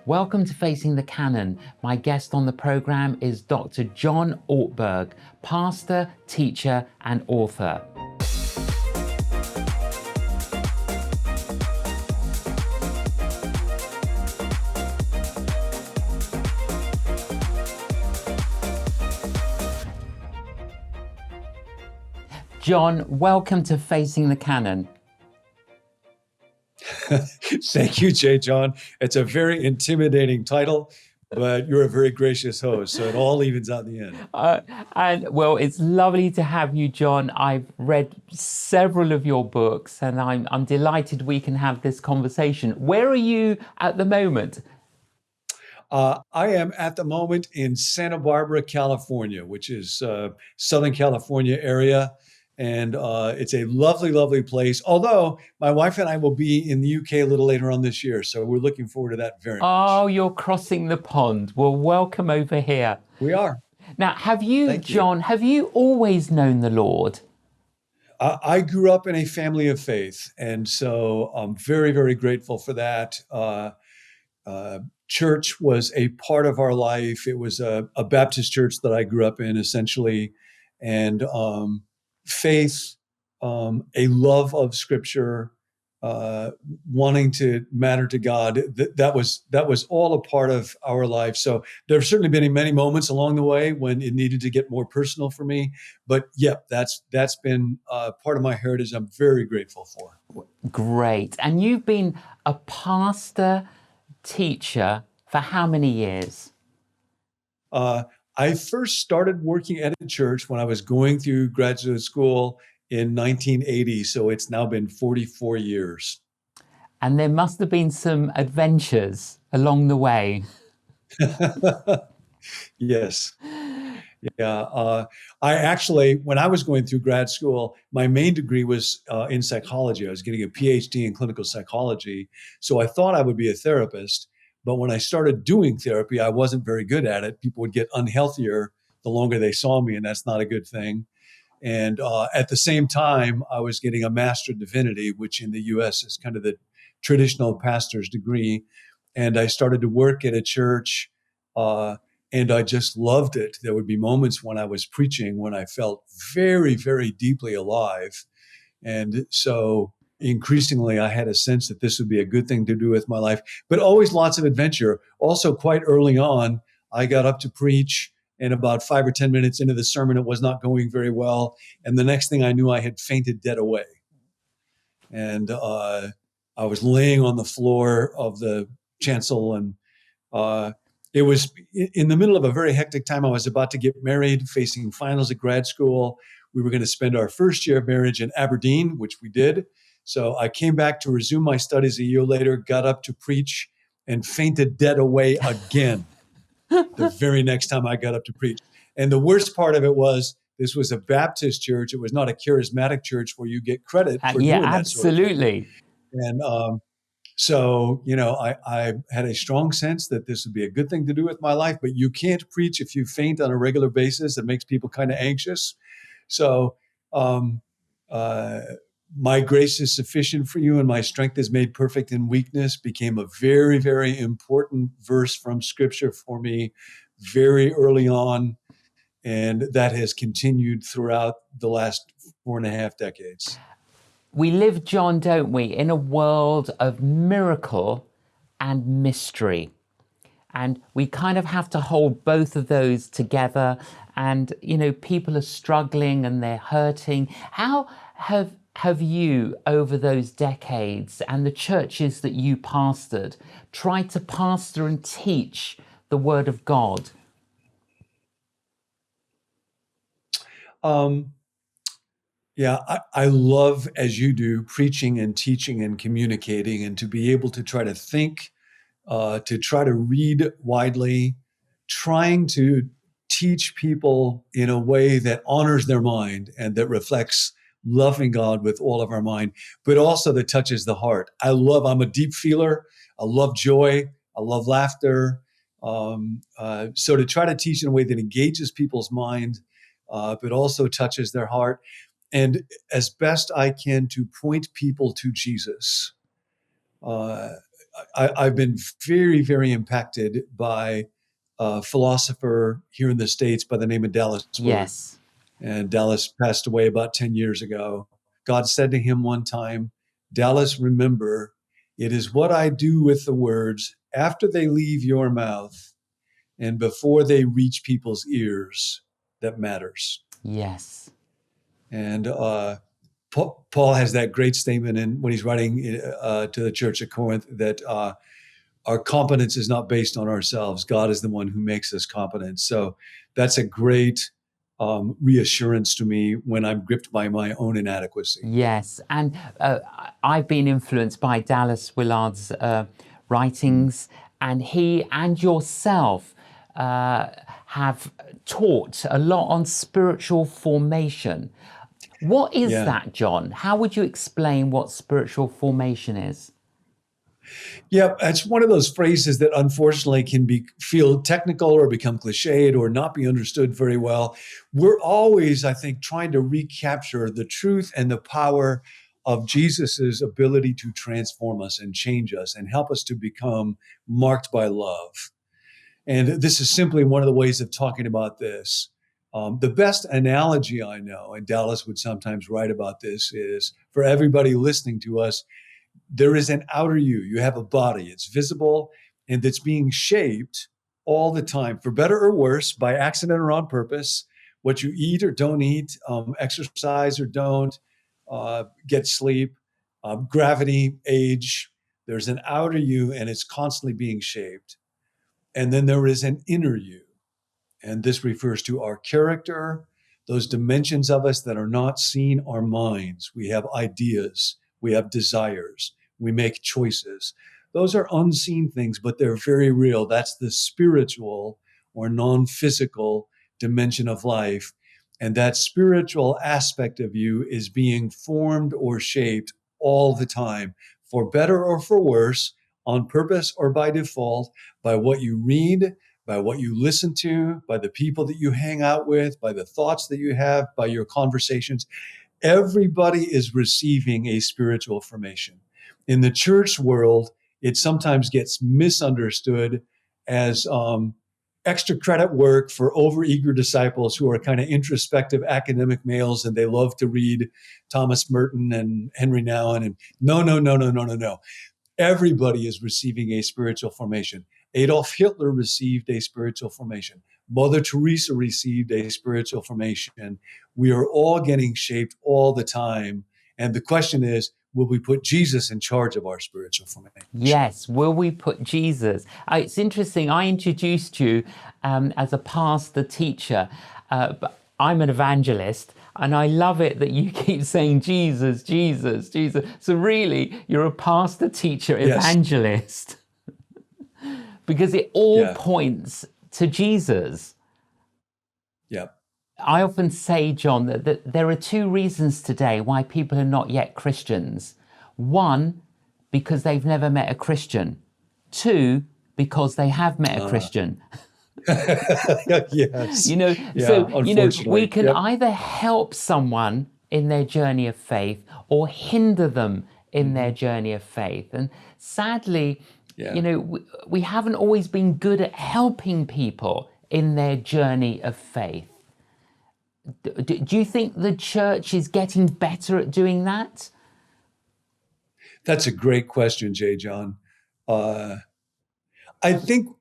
Welcome to Facing the Canon. My guest on the program is Dr. John Ortberg, pastor, teacher, and author. John, welcome to Facing the Canon. Thank you, J.John. It's a very intimidating title, but you're a very gracious host, so it all evens out in the end. Well, it's lovely to have you, John. I've read several of your books, and I'm delighted we can have this conversation. Where are you at the moment? I am at the moment in Santa Barbara, California, which is Southern California area. And it's a lovely, lovely place. Although my wife and I will be in the UK a little later on this year. So we're looking forward to that very much. Oh, you're crossing the pond. Well, welcome over here. We are. Now, have you, John, have you always known the Lord? I grew up in a family of faith. And so I'm very, very grateful for that. Church was a part of our life. It was a Baptist church that I grew up in, essentially. And faith, a love of Scripture, wanting to matter to God. That was all a part of our life. So there have certainly been many moments along the way when it needed to get more personal for me. But yeah, that's been part of my heritage. I'm very grateful for. Great. And you've been a pastor, teacher for how many years? I first started working at a church when I was going through graduate school in 1980. So it's now been 44 years. And there must have been some adventures along the way. Yes. Yeah. I actually, when I was going through grad school, my main degree was in psychology. I was getting a PhD in clinical psychology. So I thought I would be a therapist. But when I started doing therapy, I wasn't very good at it. People would get unhealthier the longer they saw me, and that's not a good thing. And at the same time, I was getting a Master of Divinity, which in the U.S. is kind of the traditional pastor's degree. And I started to work at a church, and I just loved it. There would be moments when I was preaching when I felt very, very deeply alive. And so increasingly, I had a sense that this would be a good thing to do with my life, but always lots of adventure. Also, quite early on, I got up to preach, and about 5 or 10 minutes into the sermon, it was not going very well. And the next thing I knew, I had fainted dead away. And I was laying on the floor of the chancel, and it was in the middle of a very hectic time. I was about to get married, facing finals at grad school. We were going to spend our first year of marriage in Aberdeen, which we did. So I came back to resume my studies a year later, got up to preach, and fainted dead away again the very next time I got up to preach. And the worst part of it was this was a Baptist church. It was not a charismatic church where you get credit for doing that sort of thing. Absolutely. And so, I had a strong sense that this would be a good thing to do with my life, but you can't preach if you faint on a regular basis. It makes people kind of anxious. So, my grace is sufficient for you and my strength is made perfect in weakness became a very, very important verse from Scripture for me very early on. And that has continued throughout the last 4.5 decades. We live, John, don't we, in a world of miracle and mystery. And we kind of have to hold both of those together. And, people are struggling and they're hurting. How have you, over those decades and the churches that you pastored, tried to pastor and teach the Word of God? I love, as you do, preaching and teaching and communicating, and to be able to try to think, to try to read widely, trying to teach people in a way that honors their mind and that reflects loving God with all of our mind, but also that touches the heart. I'm a deep feeler. I love joy. I love laughter. So to try to teach in a way that engages people's mind, but also touches their heart. And as best I can to point people to Jesus. I've been very, very impacted by a philosopher here in the States by the name of Dallas Willard. Yes. And Dallas passed away about 10 years ago. God said to him one time, Dallas, remember, it is what I do with the words after they leave your mouth and before they reach people's ears that matters. Yes. And Paul has that great statement in when he's writing to the church at Corinth that our competence is not based on ourselves. God is the one who makes us competent. So that's a great reassurance to me when I'm gripped by my own inadequacy. Yes, and I've been influenced by Dallas Willard's writings, and he and yourself have taught a lot on spiritual formation. What is that, John? How would you explain what spiritual formation is? Yeah, it's one of those phrases that unfortunately can feel technical or become cliched or not be understood very well. We're always, I think, trying to recapture the truth and the power of Jesus's ability to transform us and change us and help us to become marked by love. And this is simply one of the ways of talking about this. The best analogy I know, and Dallas would sometimes write about this, is for everybody listening to us, there is an outer you. You have a body. It's visible and it's being shaped all the time, for better or worse, by accident or on purpose. What you eat or don't eat, exercise or don't, get sleep, gravity, age. There's an outer you and it's constantly being shaped. And then there is an inner you. And this refers to our character, those dimensions of us that are not seen, our minds. We have ideas. We have desires. We make choices. Those are unseen things, but they're very real. That's the spiritual or non-physical dimension of life. And that spiritual aspect of you is being formed or shaped all the time, for better or for worse, on purpose or by default, by what you read, by what you listen to, by the people that you hang out with, by the thoughts that you have, by your conversations. Everybody is receiving a spiritual formation. In the church world, it sometimes gets misunderstood as extra credit work for overeager disciples who are kind of introspective academic males and they love to read Thomas Merton and Henry Nouwen. And no. Everybody is receiving a spiritual formation. Adolf Hitler received a spiritual formation. Mother Teresa received a spiritual formation. We are all getting shaped all the time. And the question is, will we put Jesus in charge of our spiritual formation? Yes, will we put Jesus? It's interesting, I introduced you as a pastor teacher, but I'm an evangelist, and I love it that you keep saying Jesus, Jesus, Jesus. So really, you're a pastor teacher evangelist. Yes. Because it all points to Jesus. Yeah. I often say, John, that there are two reasons today why people are not yet Christians. One, because they've never met a Christian. Two, because they have met a Christian. Yes. We can either help someone in their journey of faith or hinder them in their journey of faith. And sadly, we haven't always been good at helping people in their journey of faith. Do you think the church is getting better at doing that? That's a great question, J.John. I think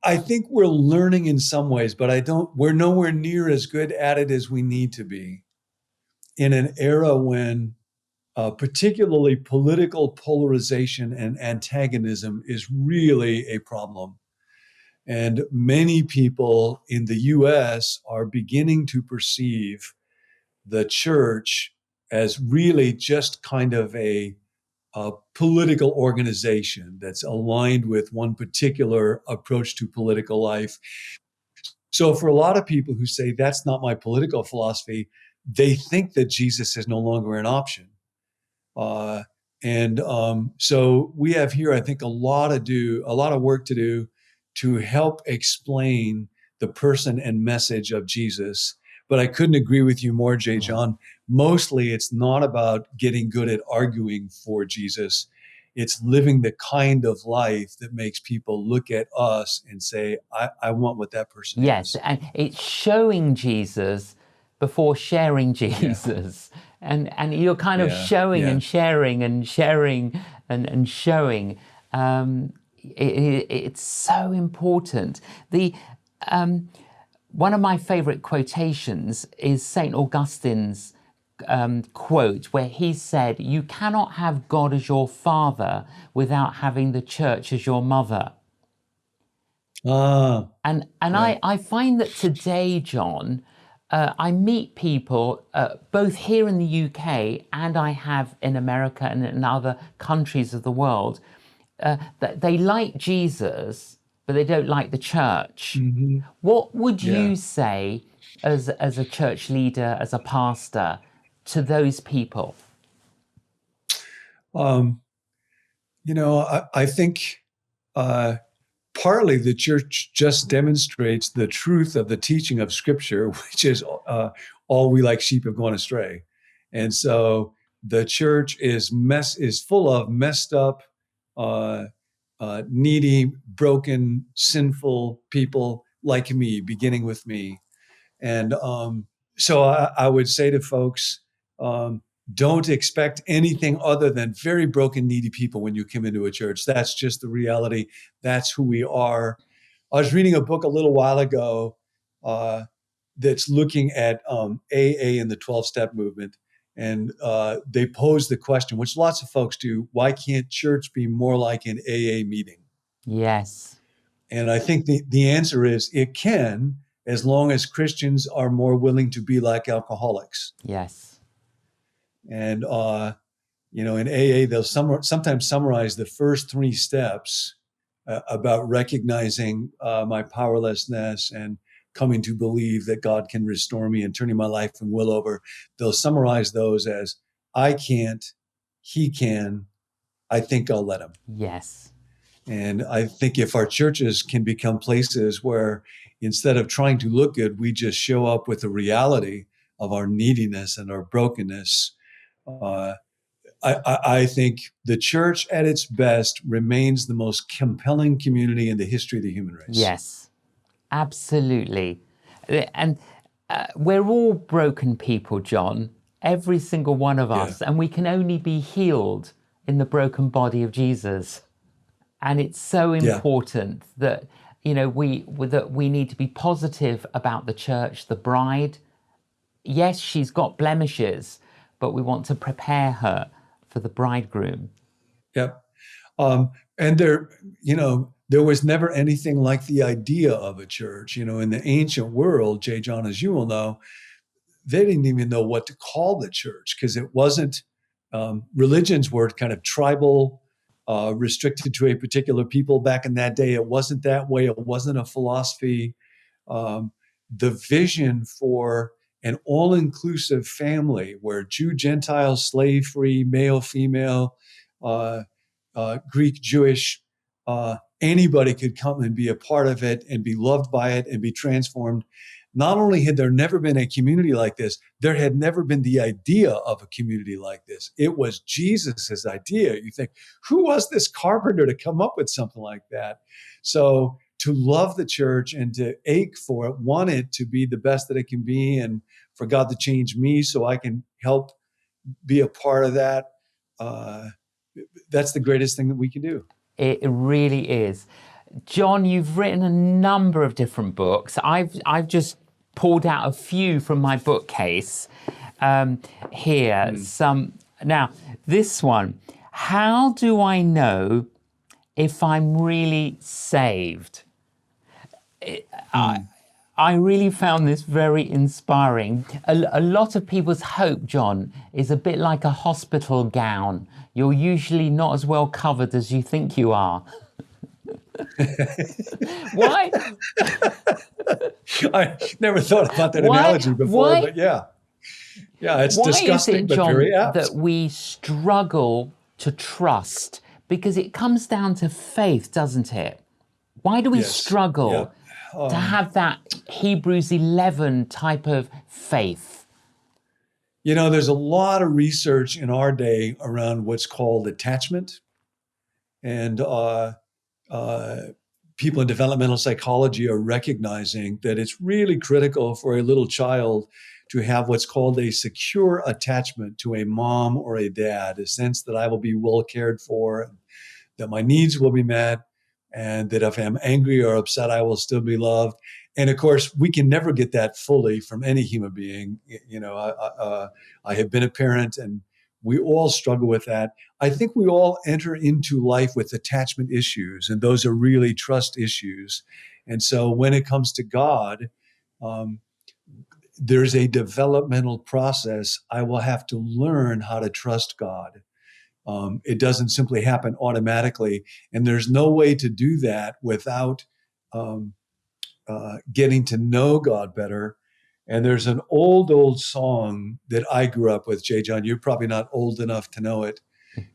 we're learning in some ways, but we're nowhere near as good at it as we need to be in an era when particularly political polarization and antagonism is really a problem. And many people in the US are beginning to perceive the church as really just kind of a political organization that's aligned with one particular approach to political life. So for a lot of people who say, that's not my political philosophy, they think that Jesus is no longer an option. So we have here, I think, a lot of work to do to help explain the person and message of Jesus. But I couldn't agree with you more, J.John. Mostly it's not about getting good at arguing for Jesus. it's living the kind of life that makes people look at us and say, I want what that person Yes, is. and it's showing Jesus before sharing Jesus. And you're kind of Yeah. showing Yeah. and sharing and sharing and showing. It's so important. One of my favorite quotations is St. Augustine's quote, where he said, "You cannot have God as your father without having the church as your mother." Ah, And yeah. I find that today, John, I meet people both here in the UK and I have in America and in other countries of the world, that they like Jesus, but they don't like the church. Hmm. What would Yeah. you say as a church leader, as a pastor, to those people? Um, I think uh, partly the church just demonstrates the truth of the teaching of Scripture, which is all we like sheep have gone astray. And so the church is full of messed up, uh, needy, broken, sinful people like me, beginning with me. And so I would say to folks, um, don't expect anything other than very broken, needy people when you come into a church. That's just the reality. That's who we are. I was reading a book a little while ago that's looking at AA and the 12-step movement. And they pose the question, which lots of folks do, why can't church be more like an AA meeting? Yes, And I think the answer is it can, as long as Christians are more willing to be like alcoholics. yes, And, in AA, they'll sometimes summarize the first three steps about recognizing my powerlessness and coming to believe that God can restore me and turning my life and will over. They'll summarize those as I can't, he can, I think I'll let him. yes. And I think if our churches can become places where instead of trying to look good, we just show up with the reality of our neediness and our brokenness, uh, I think the church at its best remains the most compelling community in the history of the human race. Yes, absolutely. And we're all broken people, John, every single one of Yeah. us, and we can only be healed in the broken body of Jesus. And it's so Yeah. important that, we need to be positive about the church, the bride. Yes, she's got blemishes, but we want to prepare her for the bridegroom. Yep. And there was never anything like the idea of a church. In the ancient world, J.John, as you will know, they didn't even know what to call the church because it wasn't, religions were kind of tribal, restricted to a particular people back in that day. It wasn't that way. It wasn't a philosophy. Um, the vision for an all-inclusive family where Jew, Gentile, slave free, male, female, uh, Greek, Jewish, anybody could come and be a part of it and be loved by it and be transformed. Not only had there never been a community like this, there had never been the idea of a community like this. It was Jesus's idea. You think, who was this carpenter to come up with something like that? So to love the church and to ache for it, want it to be the best that it can be, and for God to change me so I can help be a part of that. That's the greatest thing that we can do. It really is. John, you've written a number of different books. I've just pulled out a few from my bookcase here. Now, this one, how do I know if I'm really saved? I really found this very inspiring. A lot of people's hope, John, is a bit like a hospital gown. You're usually not as well covered as you think you are. Why? I never thought about that Why? analogy before, but yeah. Yeah, it's Why disgusting, is it, but John, very apt. that we struggle to trust? Because it comes down to faith, doesn't it? Why do we Yes. struggle to have that Hebrews 11 type of faith? There's a lot of research in our day around what's called attachment. And uh, people in developmental psychology are recognizing that it's really critical for a little child to have what's called a secure attachment to a mom or a dad, a sense that I will be well cared for, that my needs will be met, and that if I'm angry or upset, I will still be loved. And of course, we can never get that fully from any human being. You know, I have been a parent, and we all struggle with that. I think we all enter into life with attachment issues, and those are really trust issues. And so, when it comes to God, um, there's a developmental process. I will have to learn how to trust God. It doesn't simply happen automatically. And there's no way to do that without um, getting to know God better. And there's an old song that I grew up with, J.John. You're probably not old enough to know it,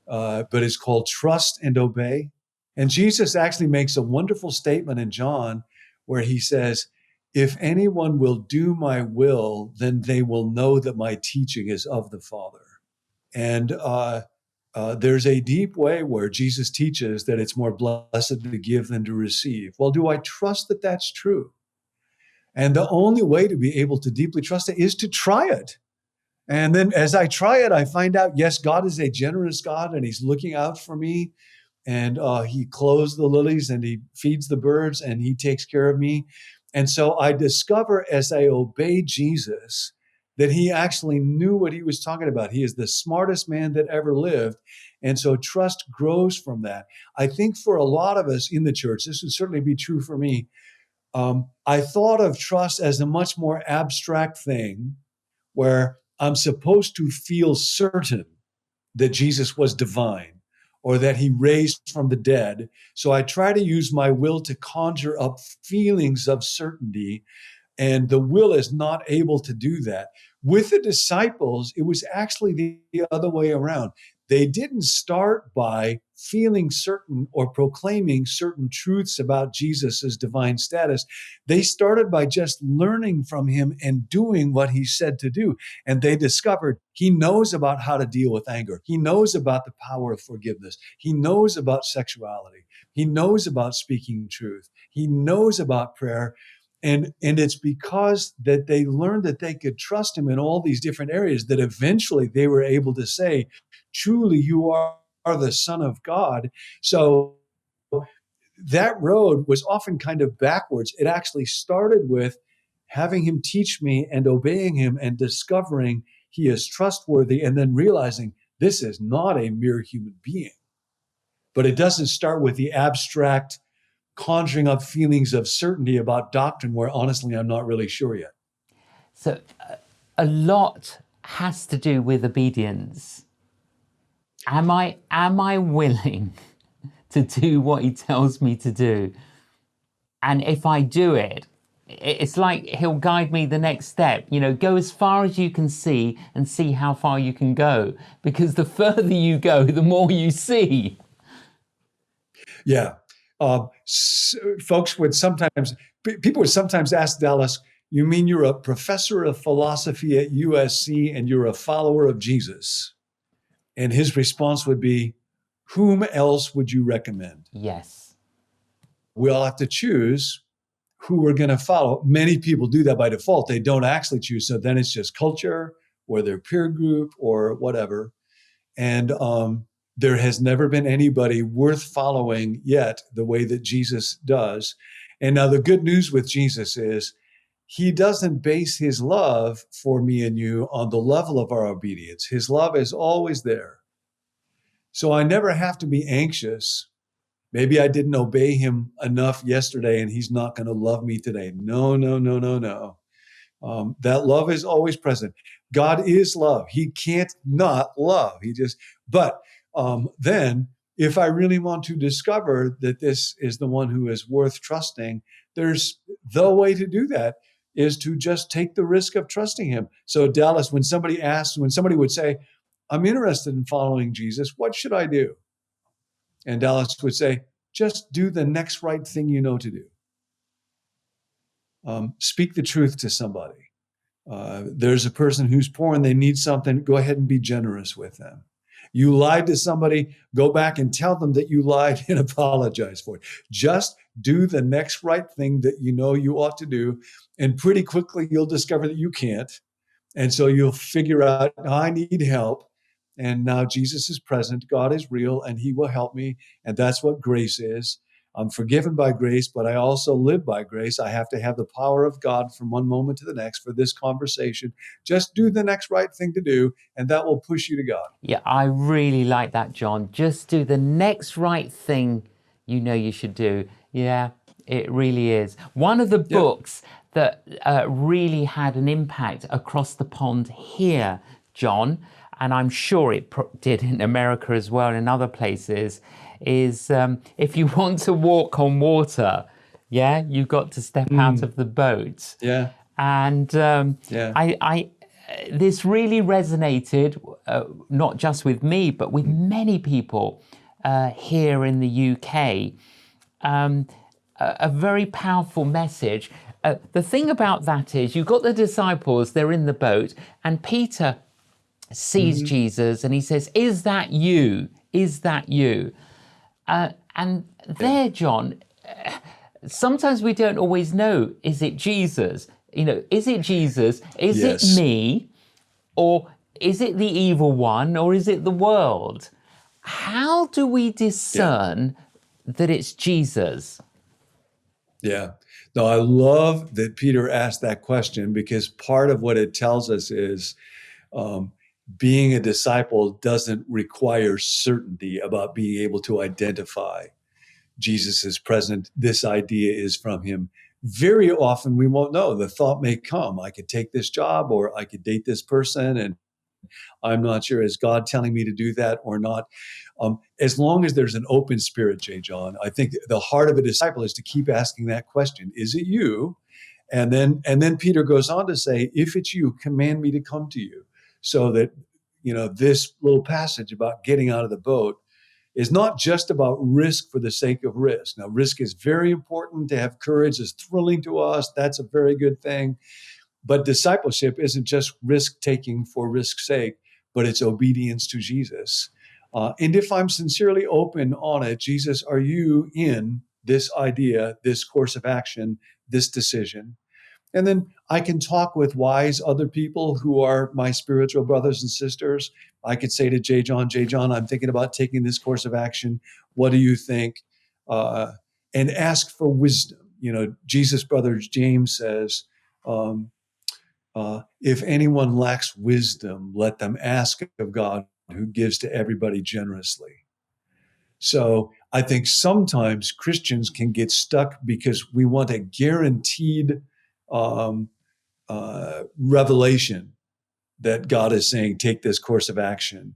but it's called Trust and Obey. And Jesus actually makes a wonderful statement in John where he says, if anyone will do my will, then they will know that my teaching is of the Father. And there's a deep way where Jesus teaches that it's more blessed to give than to receive. Well, do I trust that that's true? And the only way to be able to deeply trust it is to try it. And then as I try it, I find out, yes, God is a generous God and he's looking out for me. And he clothes the lilies and he feeds the birds and he takes care of me. And so I discover as I obey Jesus that he actually knew what he was talking about. He is the smartest man that ever lived. And so trust grows from that. I think for a lot of us in the church, this would certainly be true for me. I thought of trust as a much more abstract thing where I'm supposed to feel certain that Jesus was divine or that he raised from the dead. So I try to use my will to conjure up feelings of certainty, and the will is not able to do that. With the disciples, it was actually the other way around. They didn't start by feeling certain or proclaiming certain truths about Jesus's divine status. They started by just learning from him and doing what he said to do. And they discovered he knows about how to deal with anger. He knows about the power of forgiveness. He knows about sexuality. He knows about speaking truth. He knows about prayer. And it's because that they learned that they could trust him in all these different areas that eventually they were able to say, truly, you are the Son of God. So that road was often kind of backwards. It actually started with having him teach me and obeying him and discovering he is trustworthy and then realizing this is not a mere human being. But it doesn't start with the abstract conjuring up feelings of certainty about doctrine where honestly I'm not really sure yet. So a lot has to do with obedience. Am I willing to do what he tells me to do? And if I do it, it's like he'll guide me the next step. You know, go as far as you can see and see how far you can go. Because the further you go, the more you see. Yeah. Folks would sometimes, people would sometimes ask Dallas, you mean you're a professor of philosophy at USC and you're a follower of Jesus? And his response would be, whom else would you recommend? Yes. We all have to choose who we're going to follow. Many people do that by default. They don't actually choose. So then it's just culture or their peer group or whatever. And there has never been anybody worth following yet the way that Jesus does. And now the good news with Jesus is he doesn't base his love for me and you on the level of our obedience. His love is always there. So I never have to be anxious. Maybe I didn't obey him enough yesterday and he's not going to love me today. No, no, no, no, no. That love is always present. God is love. He can't not love. But then if I really want to discover that this is the one who is worth trusting, there's the way to do that is to just take the risk of trusting him. So Dallas, when somebody would say, I'm interested in following Jesus, what should I do? And Dallas would say, just do the next right thing you know to do. Speak the truth to somebody. There's a person who's poor and they need something. Go ahead and be generous with them. You lied to somebody, go back and tell them that you lied and apologize for it. Just do the next right thing that you know you ought to do. And pretty quickly, you'll discover that you can't. And so you'll figure out, I need help. And now Jesus is present, God is real, and he will help me. And that's what grace is. I'm forgiven by grace, but I also live by grace. I have to have the power of God from one moment to the next for this conversation. Just do the next right thing to do, and that will push you to God. Yeah, I really like that, John. Just do the next right thing you know you should do. Yeah, it really is. One of the Yep. books that really had an impact across the pond here, John, and I'm sure it did in America as well and in other places, is If You Want to Walk on Water, yeah, you've got to step out of the boat. Yeah. And Yeah. this really resonated, not just with me, but with many people here in the UK. A very powerful message. The thing about that is, you've got the disciples, they're in the boat, and Peter sees Jesus and he says, "Is that you? Is that you?" And there, John, sometimes we don't always know, is it Jesus? You know, is it Jesus? Is Yes. it me? Or is it the evil one? Or is it the world? How do we discern that it's Jesus? Yeah. No, I love that Peter asked that question, because part of what it tells us is being a disciple doesn't require certainty about being able to identify Jesus is present. This idea is from him. Very often we won't know. The thought may come, I could take this job, or I could date this person, and I'm not sure, is God telling me to do that or not? As long as there's an open spirit, J.John, I think the heart of a disciple is to keep asking that question, is it you? And then Peter goes on to say, if it's you, command me to come to you. So that, this little passage about getting out of the boat is not just about risk for the sake of risk. Now, risk is very important. To have courage is thrilling to us. That's a very good thing. But discipleship isn't just risk taking for risk's sake, but it's obedience to Jesus. And if I'm sincerely open on it, Jesus, are you in this idea, this course of action, this decision? And then I can talk with wise other people who are my spiritual brothers and sisters. I could say to J.John, I'm thinking about taking this course of action. What do you think? And ask for wisdom. Jesus' brother James says, if anyone lacks wisdom, let them ask of God, who gives to everybody generously. So I think sometimes Christians can get stuck because we want a guaranteed revelation that God is saying, take this course of action.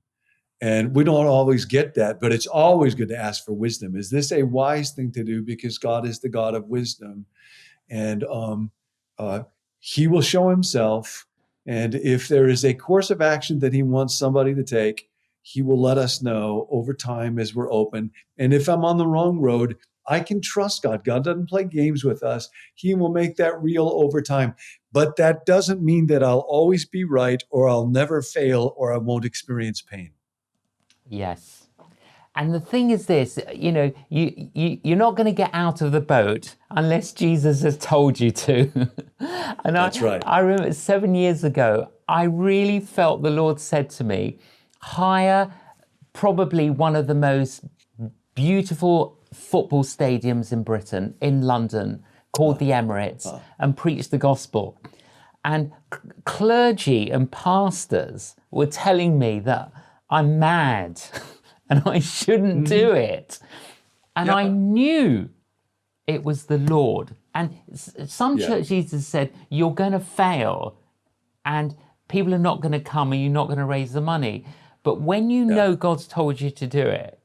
And we don't always get that, but it's always good to ask for wisdom. Is this a wise thing to do? Because God is the God of wisdom. And he will show himself. And if there is a course of action that he wants somebody to take, he will let us know over time as we're open. And if I'm on the wrong road, I can trust God. God doesn't play games with us. He will make that real over time. But that doesn't mean that I'll always be right, or I'll never fail, or I won't experience pain. Yes. And the thing is this, you're not going to get out of the boat unless Jesus has told you to. And That's right. I remember 7 years ago, I really felt the Lord said to me, hire probably one of the most beautiful football stadiums in Britain, in London, called the Emirates, and preach the gospel. And clergy and pastors were telling me that I'm mad and I shouldn't do it. And I knew it was the Lord. And some church leaders said, you're going to fail and people are not going to come and you're not going to raise the money. But when you know God's told you to do it,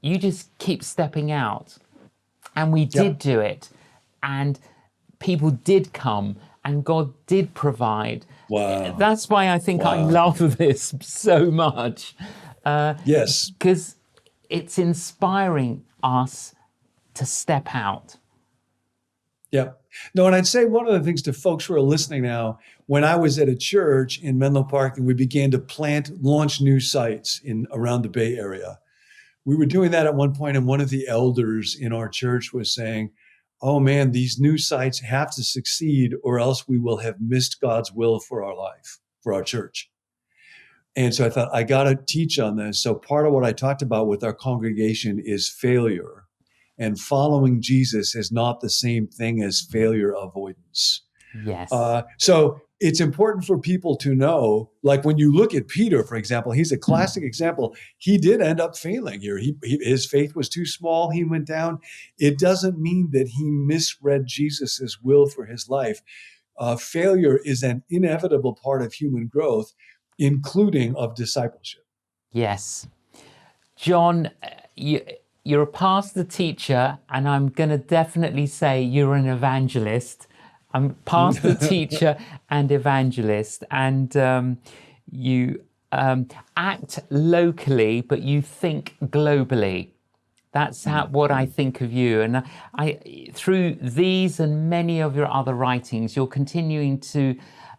you just keep stepping out. And we did do it. And people did come and God did provide. Wow. That's why I think I love this so much. Yes. Because it's inspiring us to step out. Yeah. No, and I'd say one of the things to folks who are listening now, when I was at a church in Menlo Park and we began to launch new sites around the Bay Area, we were doing that at one point, and one of the elders in our church was saying, oh man, these new sites have to succeed or else we will have missed God's will for our life, for our church. And so I thought, I got to teach on this. So part of what I talked about with our congregation is failure. And following Jesus is not the same thing as failure avoidance. Yes. So it's important for people to know, like when you look at Peter, for example, he's a classic example. He did end up failing here. His faith was too small. He went down. It doesn't mean that he misread Jesus's will for his life. Failure is an inevitable part of human growth, including of discipleship. Yes. John, you're a pastor teacher, and I'm going to definitely say you're an evangelist. I'm pastor, teacher, and evangelist. And you act locally, but you think globally. That's what I think of you. And through these and many of your other writings, you're continuing to,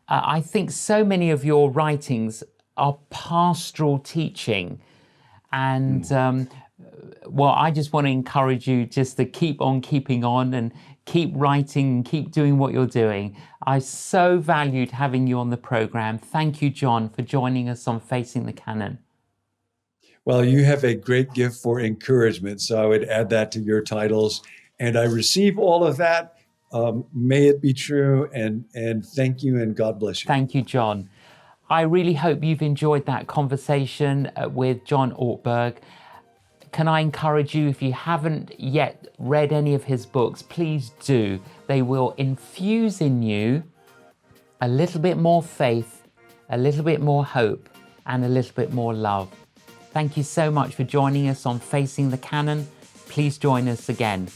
I think so many of your writings are pastoral teaching. And well, I just want to encourage you just to keep on keeping on and keep writing and keep doing what you're doing. I so valued having you on the program. Thank you, John, for joining us on Facing the Canon. Well, you have a great gift for encouragement, so I would add that to your titles. And I receive all of that. May it be true, and thank you, and God bless you. Thank you, John. I really hope you've enjoyed that conversation with John Ortberg. Can I encourage you, if you haven't yet read any of his books, please do. They will infuse in you a little bit more faith, a little bit more hope, and a little bit more love. Thank you so much for joining us on Facing the Canon. Please join us again.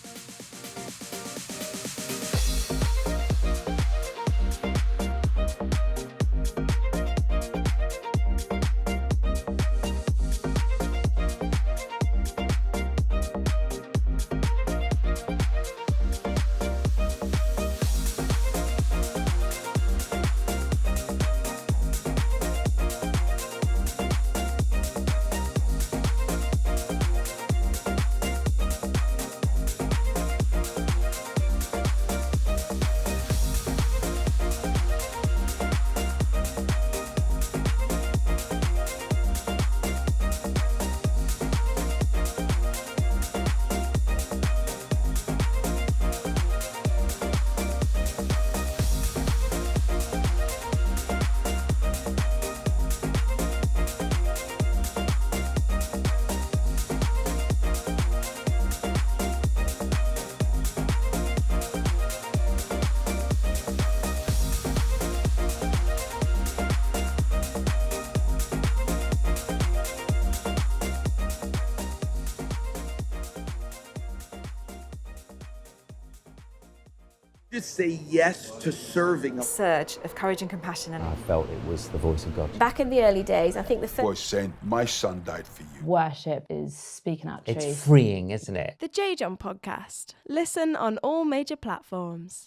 Just say yes to serving. Surge of courage and compassion. I felt it was the voice of God. Back in the early days, I think the Was saying, my son died for you. worship is speaking out truth. It's freeing, isn't it? The J.John podcast. Listen on all major platforms.